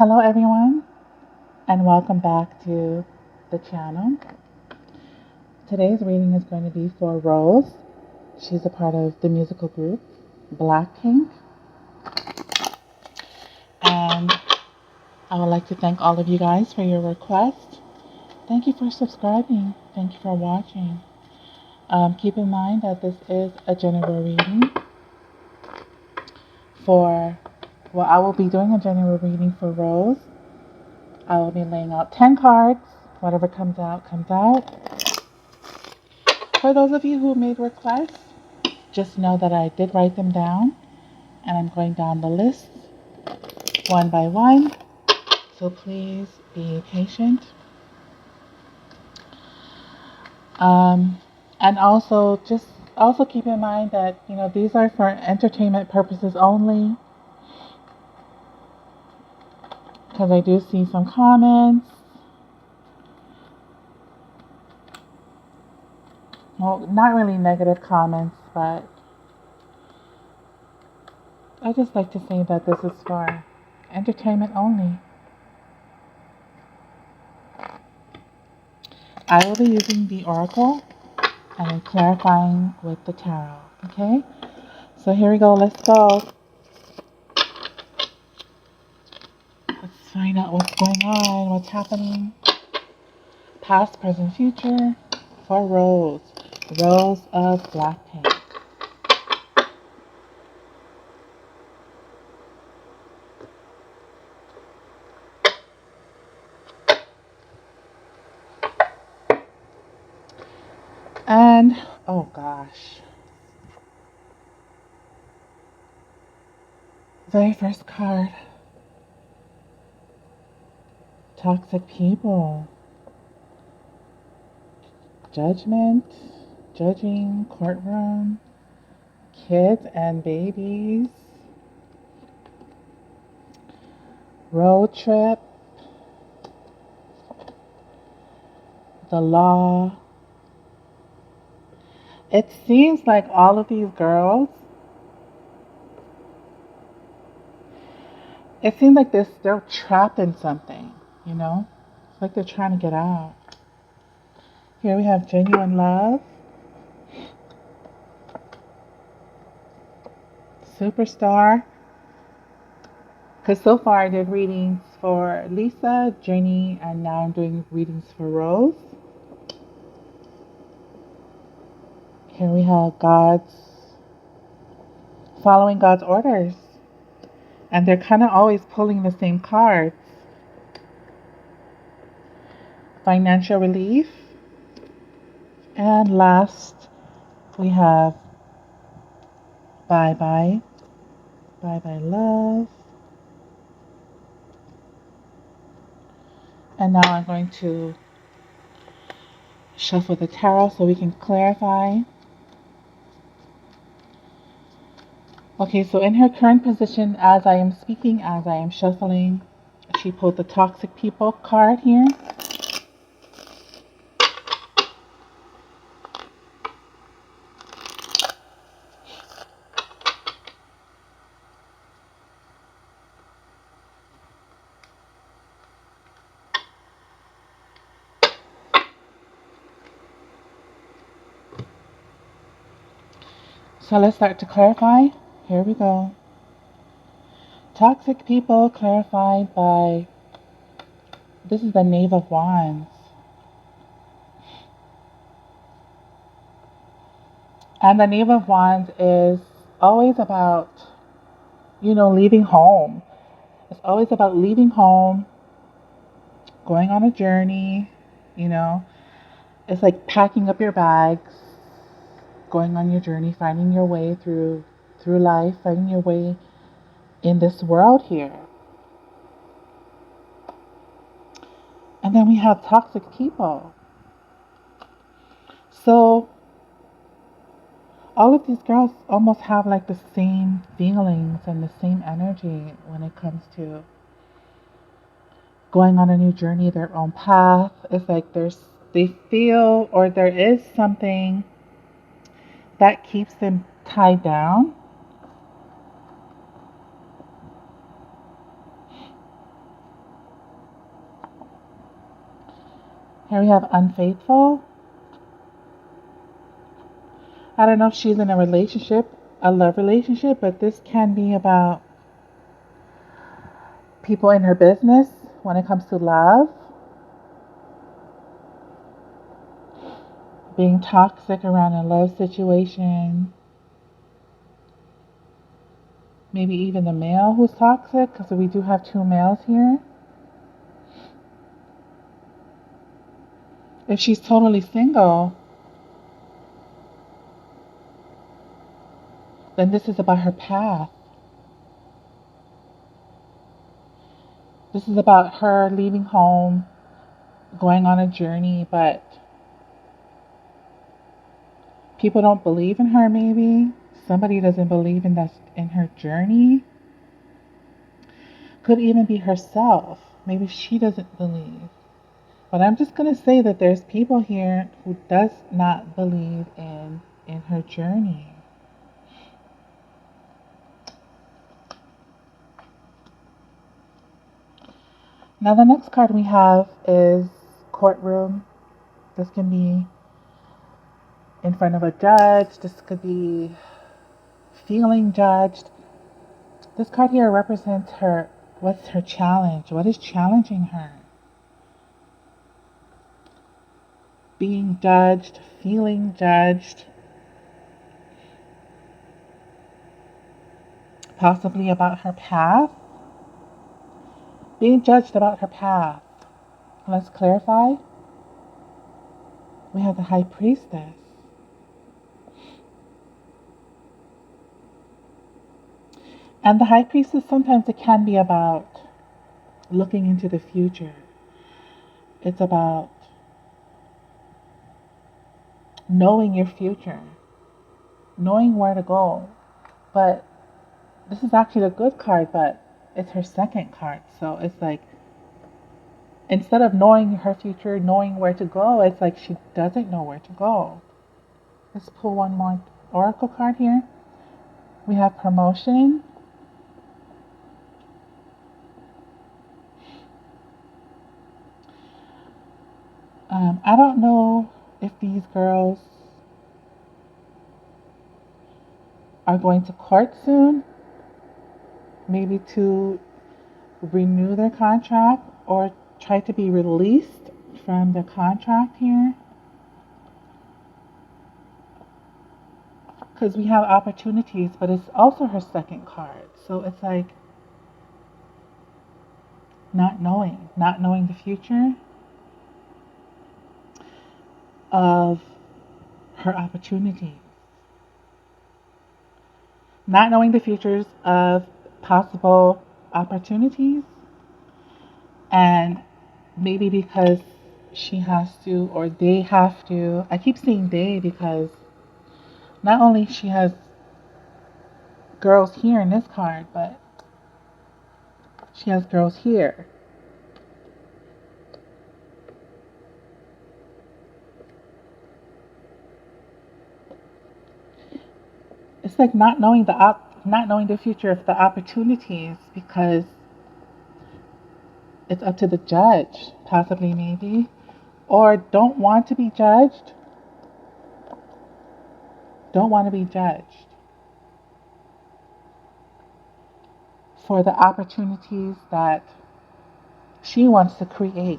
Hello everyone and welcome back to the channel. Today's reading is going to be for Rose. She's a part of the musical group BlackPink, and I would like to thank all of you guys for your request. Thank you for subscribing. Thank you for watching. Keep in mind that this is a general reading I will be doing a general reading for Rose. I will be laying out 10 cards. Whatever comes out, comes out. For those of you who made requests, just know that I did write them down, and I'm going down the list one by one. So please be patient. And also keep in mind that these are for entertainment purposes only, because I do see some comments. Well, not really negative comments, but I just like to say that this is for entertainment only. I will be using the Oracle and then clarifying with the Tarot. Okay? So here we go. Let's go. Let's find out what's going on, what's happening. Past, present, future for Rose. Rose of BlackPink. And, oh gosh. Very first card. Toxic people. Judgment. Judging. Courtroom. Kids and babies. Road trip. The law. It seems like all of these girls, it seems like they're still trapped in something, It's like they're trying to get out. Here we have genuine love, superstar. Because so far I did readings for Lisa, Jenny, and now I'm doing readings for Rose. Here we have following God's orders. And they're kind of always pulling the same cards. Financial relief. And last, we have bye-bye. Bye-bye love. And now I'm going to shuffle the tarot so we can clarify. Okay, so in her current position, as I am speaking, as I am shuffling, she pulled the toxic people card here. So let's start to clarify. Here we go. Toxic people clarified by, this is the Knave of Wands. And the Knave of Wands is always about, leaving home. It's always about leaving home, going on a journey, It's like packing up your bags, going on your journey, finding your way through life, finding your way in this world here. And then we have toxic people. So all of these girls almost have like the same feelings and the same energy when it comes to going on a new journey, their own path. It's like they feel, or there is something that keeps them tied down. Here we have unfaithful. I don't know if she's in a relationship, a love relationship, but this can be about people in her business when it comes to love, being toxic around a love situation, maybe even the male who's toxic, because we do have two males here. If she's totally single, then this is about her path. This is about her leaving home, going on a journey, but people don't believe in her maybe. Somebody doesn't believe in her journey. Could even be herself. Maybe she doesn't believe. But I'm just going to say that there's people here who does not believe in her journey. Now the next card we have is Courtroom. This can be in front of a judge. This could be feeling judged. This card here represents her. What's her challenge? What is challenging her? Being judged, feeling judged, possibly about her path. Being judged about her path. Let's clarify. We have the High Priestess. And the High Priestess, sometimes it can be about looking into the future. It's about knowing your future, knowing where to go. But this is actually a good card, but it's her second card. So it's like, instead of knowing her future, knowing where to go, it's like she doesn't know where to go. Let's pull one more oracle card here. We have promotion. I don't know if these girls are going to court soon, maybe to renew their contract or try to be released from the contract here. Because we have opportunities, but it's also her second card. So it's like not knowing the future of her opportunities. Not knowing the futures of possible opportunities, and maybe because she has to or they have to. I keep saying they because not only she has girls here in this card, but she has girls here. It's like not knowing the future of the opportunities because it's up to the judge, possibly maybe, or don't want to be judged. Don't want to be judged for the opportunities that she wants to create.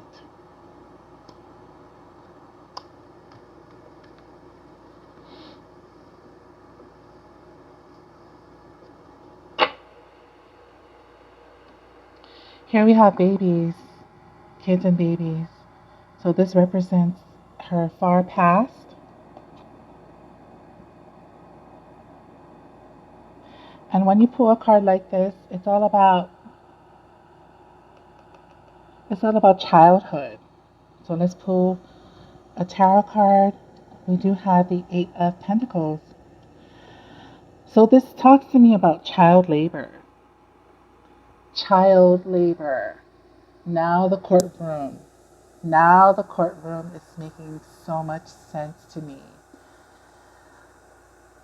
Here we have babies, kids and babies. So this represents her far past. And when you pull a card like this, it's all about childhood. So let's pull a tarot card. We do have the Eight of Pentacles. So this talks to me about child labor. Child labor. Now the courtroom. Now the courtroom is making so much sense to me.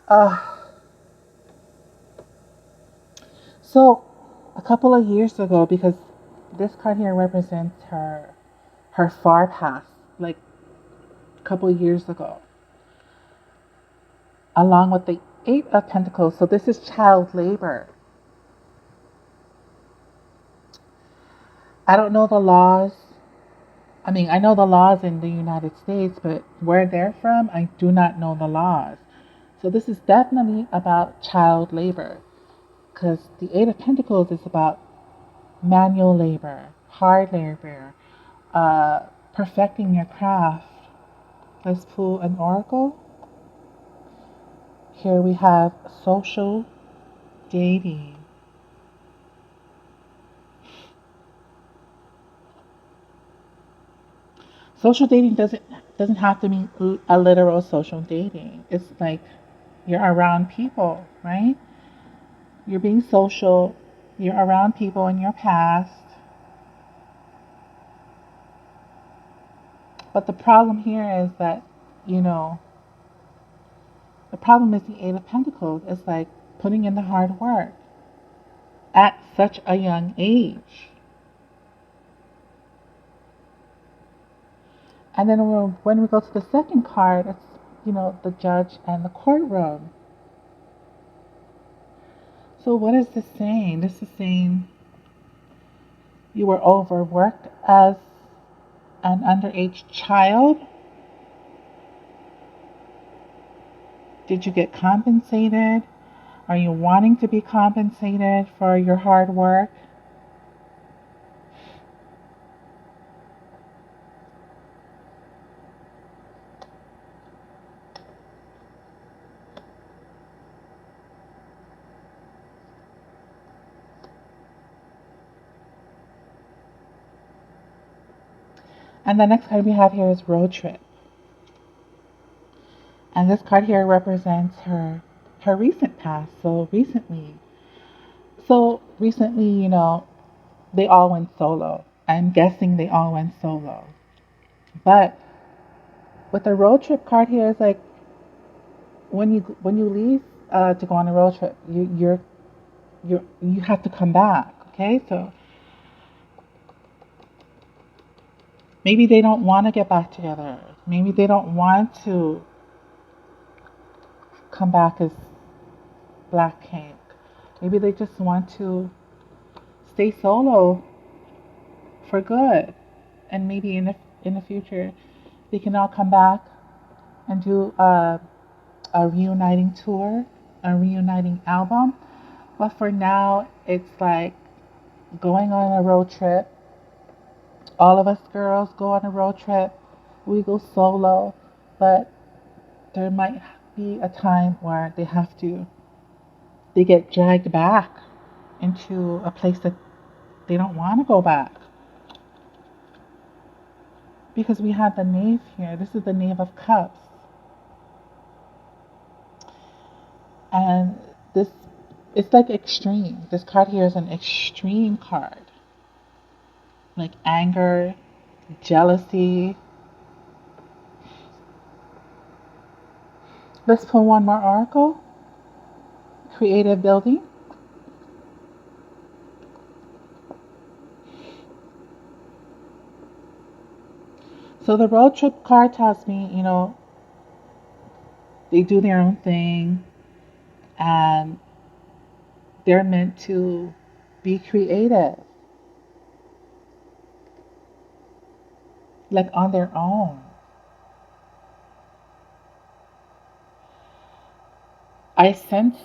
Uh, so a couple of years ago, because this card here represents her far past. like a couple of years ago, along with the Eight of Pentacles. So this is child labor. I don't know the laws. I mean, I know the laws in the United States, but where they're from, I do not know the laws. So this is definitely about child labor, because the Eight of Pentacles is about manual labor, hard labor, perfecting your craft. Let's pull an oracle. Here we have social dating. Social dating doesn't have to mean a literal social dating. It's like you're around people, right? You're being social. You're around people in your past. But the problem here is that, you know, the problem is the Eight of Pentacles. It's like putting in the hard work at such a young age. And then when we go to the second card, it's, you know, the Judge and the Courtroom. So what is this saying? This is saying you were overworked as an underage child. Did you get compensated? Are you wanting to be compensated for your hard work? And the next card we have here is Road Trip. And this card here represents her recent past. So recently, you know, they all went solo. I'm guessing they all went solo. But with the road trip card here, it's like when you leave to go on a road trip, you have to come back. Okay, so maybe they don't want to get back together. Maybe they don't want to come back as BlackPink. Maybe they just want to stay solo for good, and maybe in the future they can all come back and do a reuniting tour, a reuniting album. But for now, it's like going on a road trip. All of us girls go on a road trip. We go solo, but there might be a time where they get dragged back into a place that they don't want to go back. Because we have the Knave here. This is the Knave of Cups. And this, it's like extreme. This card here is an extreme card. Like anger, jealousy. Let's pull one more oracle. Creative building. So the road trip card tells me, you know, they do their own thing and they're meant to be creative, like on their own. I sense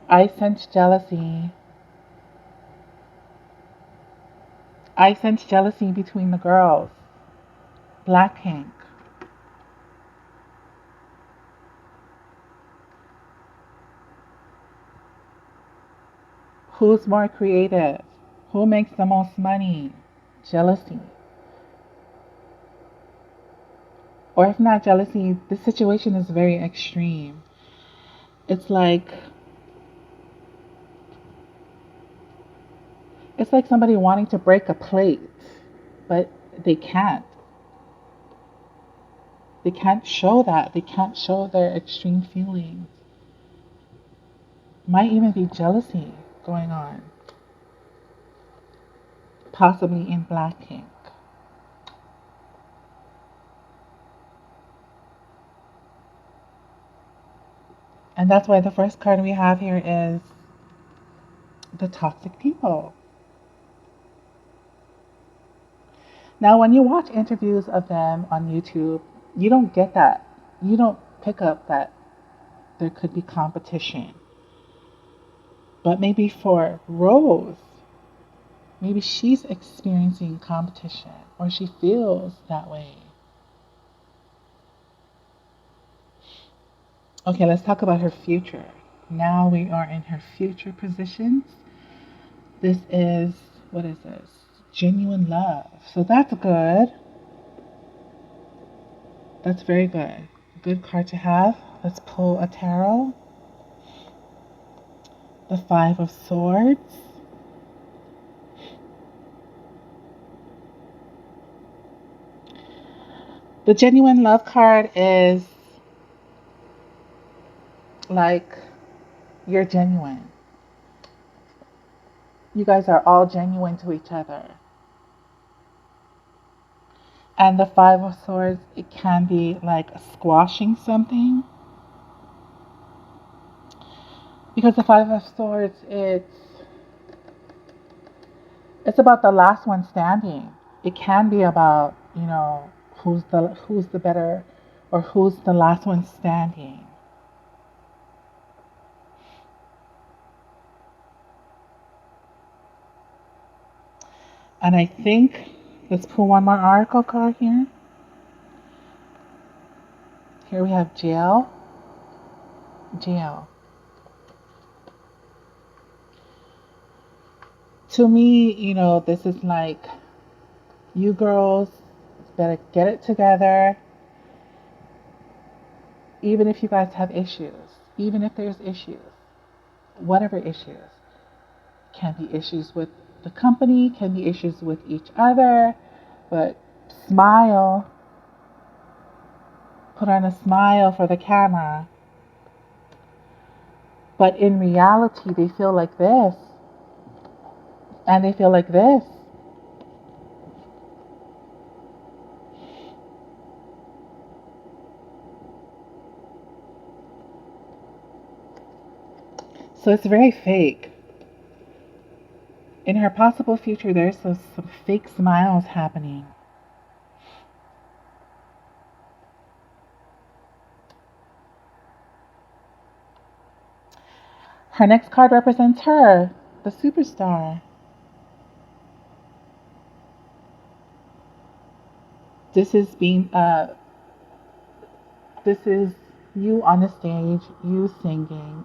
I sense jealousy. I sense jealousy between the girls. BlackPink. Who's more creative? Who makes the most money? Jealousy. Or if not jealousy, the situation is very extreme. It's like it's like somebody wanting to break a plate, but they can't. They can't show that. They can't show their extreme feelings. Might even be jealousy going on, possibly in BlackPink. And that's why the first card we have here is the toxic people. Now, when you watch interviews of them on YouTube, you don't get that. You don't pick up that there could be competition. But maybe for Rose, maybe she's experiencing competition or she feels that way. Okay, let's talk about her future. Now we are in her future positions. This is, what is this? Genuine love. So that's good. That's very good. Good card to have. Let's pull a tarot. The Five of Swords. The genuine love card is like you're genuine. You guys are all genuine to each other. And the Five of Swords, it can be like squashing something. Because the Five of Swords, it's about the last one standing. It can be about, who's the better or who's the last one standing. And I think, let's pull one more oracle card here. Here we have jail. Jail. To me, this is like, you girls better get it together. Even if you guys have issues, even if there's issues, whatever issues, can be issues with the company, can be issues with each other, but smile, put on a smile for the camera. But in reality, they feel like this, and they feel like this. So it's very fake. In her possible future, there's some fake smiles happening. Her next card represents her, the superstar. This is this is you on the stage, you singing,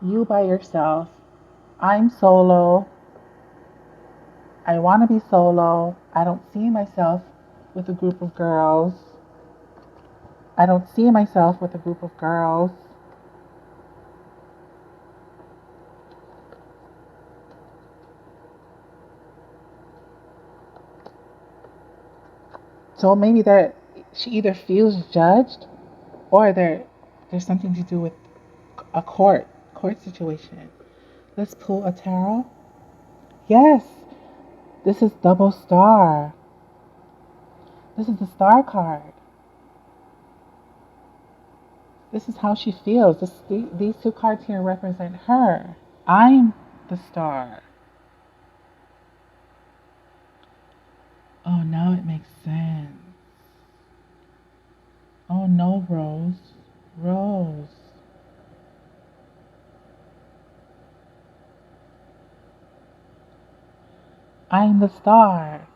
you by yourself. I'm solo. I want to be solo. I don't see myself with a group of girls. I don't see myself with a group of girls. So maybe she either feels judged or there's something to do with a court situation. Let's pull a tarot. Yes, this is double star. This is the star card. This is how she feels. These two cards here represent her. I'm the star. Oh, now it makes sense. Oh no, Rose. Rose. I'm the star.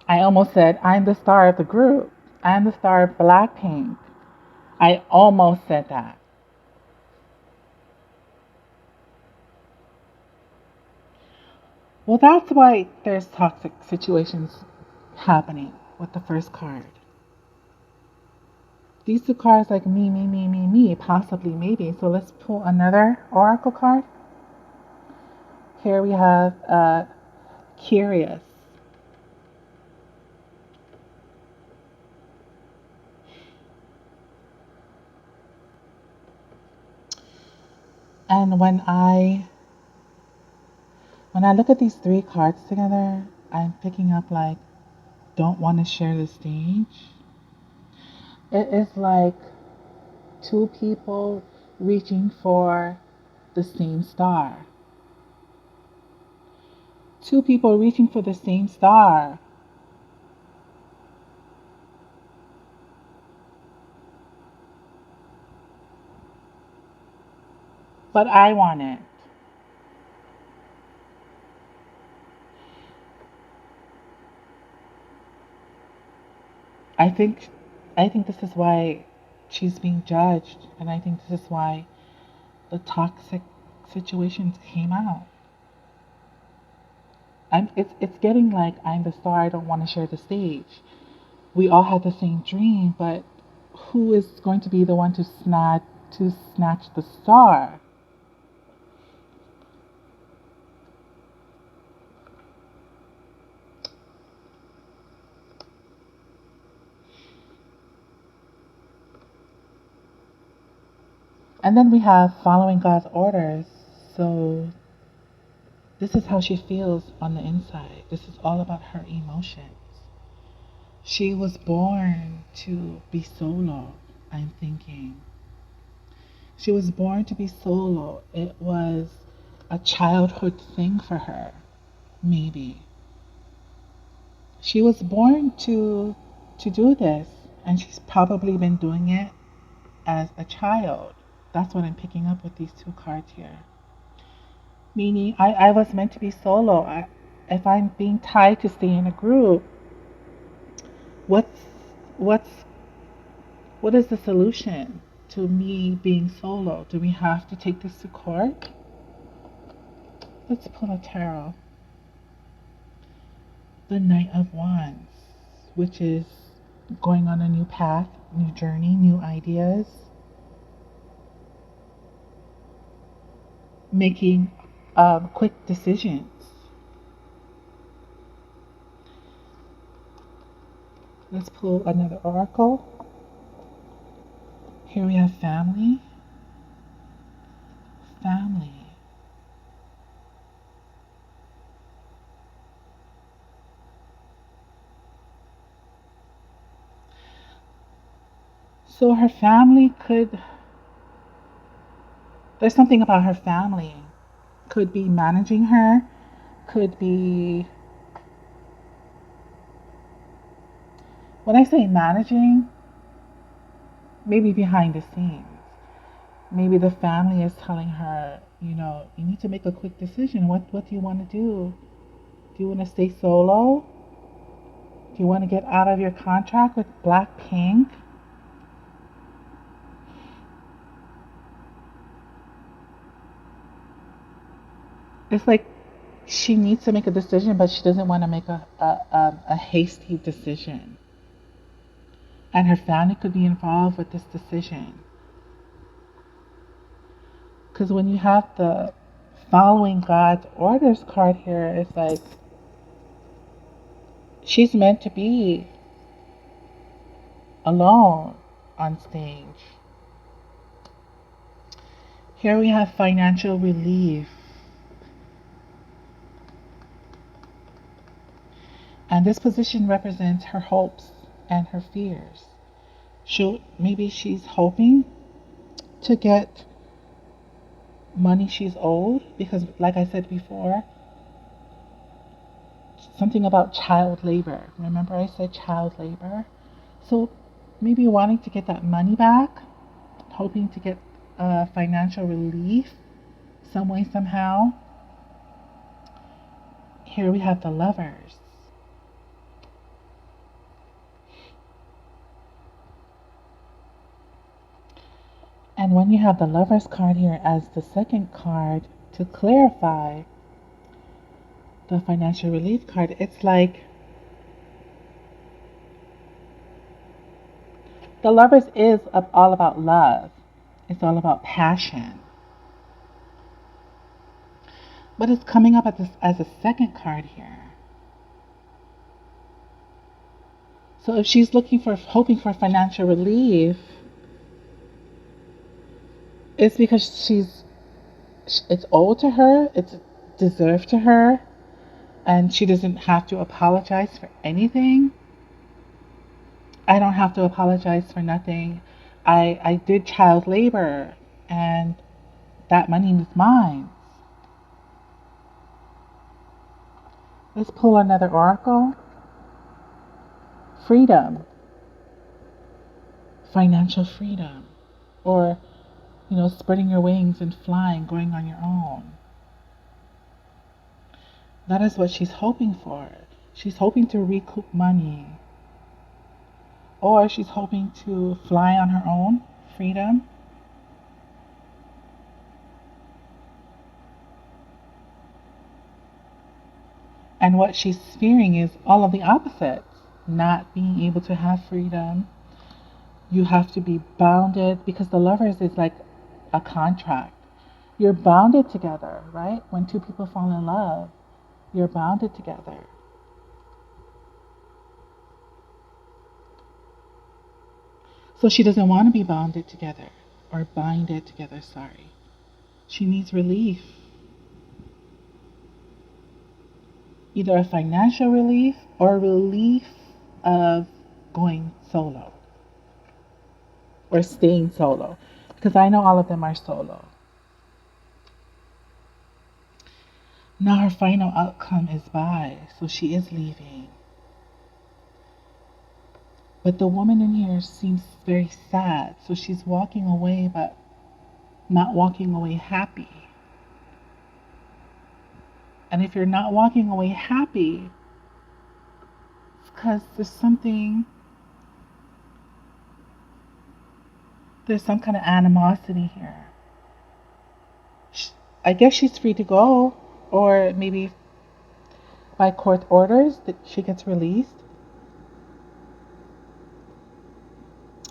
I almost said I'm the star of the group. I'm the star of BlackPink. I almost said that. Well, that's why there's toxic situations happening with the first card. These two cards like me, possibly, maybe. So let's pull another oracle card. Here we have curious. And when I look at these three cards together, I'm picking up like don't want to share the stage. It is like two people reaching for the same star. Two people reaching for the same star. But I want it. I think I think this is why she's being judged, and I think this is why the toxic situations came out. It's getting like I'm the star, I don't want to share the stage. We all had the same dream, but who is going to be the one to snatch the star? And then we have following God's orders. So this is how she feels on the inside. This is all about her emotions. She was born to be solo, I'm thinking. She was born to be solo. It was a childhood thing for her, maybe. She was born to do this, and she's probably been doing it as a child. That's what I'm picking up with these two cards here. Meaning, I was meant to be solo. If I'm being tied to stay in a group, what's what's what is the solution to me being solo? Do we have to take this to court? Let's pull a tarot. The Knight of Wands, which is going on a new path, new journey, new ideas, making quick decisions. Let's pull another oracle. Here we have family. Family. So her family there's something about her family. Could be managing her, could be, when I say managing, maybe behind the scenes. Maybe the family is telling her, you need to make a quick decision. What do you want to do? Do you want to stay solo? Do you want to get out of your contract with BlackPink? It's like she needs to make a decision, but she doesn't want to make a hasty decision. And her family could be involved with this decision. Because when you have the following God's orders card here, it's like she's meant to be alone on stage. Here we have financial relief. And this position represents her hopes and her fears. Maybe she's hoping to get money she's owed because, like I said before, something about child labor. Remember I said child labor? So maybe wanting to get that money back, hoping to get financial relief some way, somehow. Here we have the Lovers. And when you have the Lovers card here as the second card, to clarify the financial relief card, it's like the Lovers is all about love. It's all about passion. But it's coming up as a second card here. So if she's hoping for financial relief, it's because it's owed to her, it's deserved to her, and she doesn't have to apologize for anything. I don't have to apologize for nothing. I did child labor and that money is mine. Let's pull another oracle. Freedom, financial freedom, or, spreading your wings and flying, going on your own. That is what she's hoping for. She's hoping to recoup money, or she's hoping to fly on her own, freedom. And what she's fearing is all of the opposites. Not being able to have freedom. You have to be bounded because the lovers is like a contract. You're bounded together, right? When two people fall in love, you're bounded together. So she doesn't want to be bounded together or binded together, sorry. She needs relief. Either a financial relief or relief of going solo or staying solo. Because I know all of them are solo. Now her final outcome is bye, so she is leaving. But the woman in here seems very sad, so she's walking away, but not walking away happy. And if you're not walking away happy, it's because there's some kind of animosity here. I guess she's free to go, or maybe by court orders that she gets released.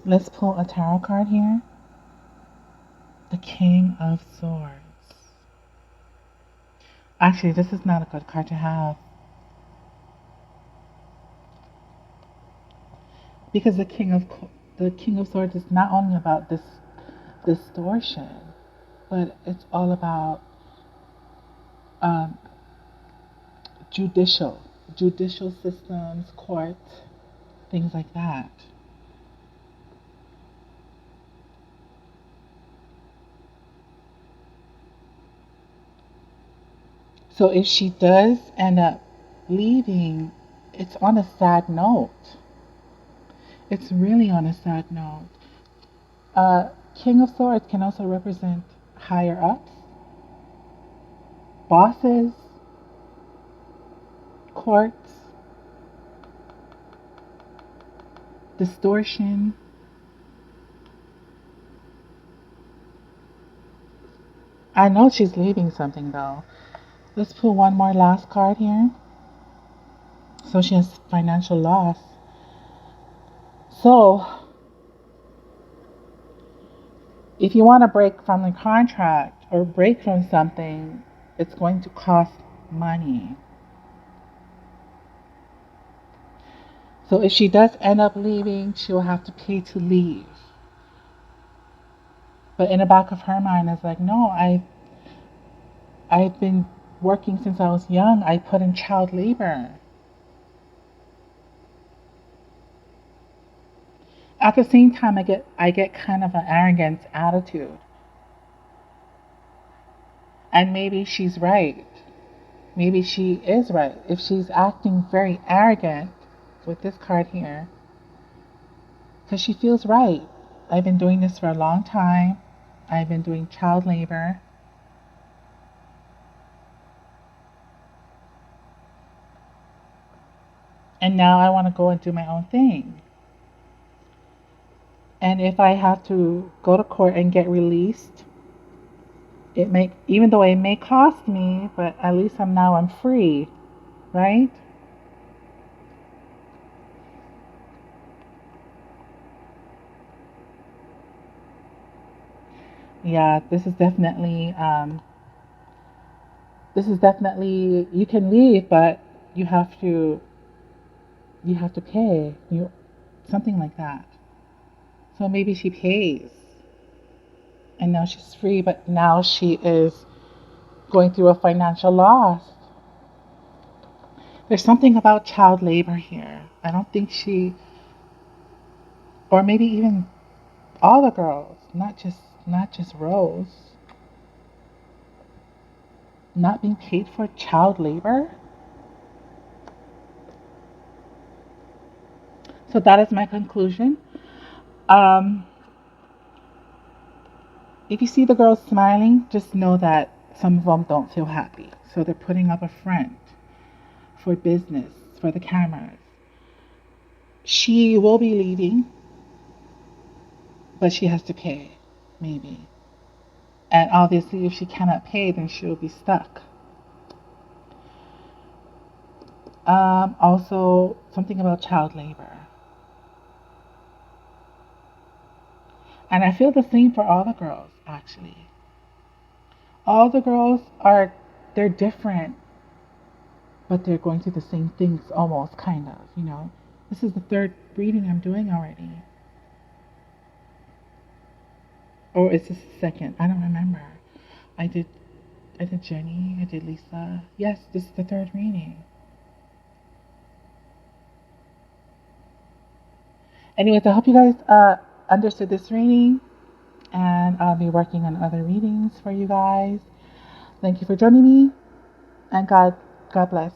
Let's pull a tarot card here. The King of Swords. Actually, this is not a good card to have. Because the King of Swords is not only about this distortion, but it's all about judicial systems, courts, things like that. So if she does end up leaving, it's on a sad note. It's really on a sad note. King of Swords can also represent higher ups, bosses, courts, distortion. I know she's leaving something though. Let's pull one more last card here. So she has financial loss. So if you want to break from the contract or break from something, it's going to cost money. So if she does end up leaving, she will have to pay to leave. But in the back of her mind, it's like, no, I've been working since I was young. I put in child labor. At the same time, I get kind of an arrogant attitude. And maybe she's right. Maybe she is right. If she's acting very arrogant with this card here, because she feels right. I've been doing this for a long time. I've been doing child labor. And now I want to go and do my own thing. And if I have to go to court and get released, even though it may cost me, but at least I'm free, right? Yeah, this is definitely you can leave, but you have to pay you something like that. So maybe she pays, and now she's free, but now she is going through a financial loss. There's something about child labor here. I don't think she, or maybe even All the girls, not just Rose, not being paid for child labor. So that is my conclusion. Um, if you see the girls smiling, just know that some of them don't feel happy. So they're putting up a front for business, for the cameras. She will be leaving, but she has to pay, maybe. And obviously, if she cannot pay, then she will be stuck. Also, something about child labor. And I feel the same for all the girls, actually. All the girls are, they're different, but they're going through the same things almost, kind of. This is the third reading I'm doing already. Or is this the second? I don't remember. I did I did Jenny, I did Lisa. Yes, this is the third reading. Anyways, I hope you guys understood this reading, and I'll be working on other readings for you guys. Thank you for joining me, and God bless.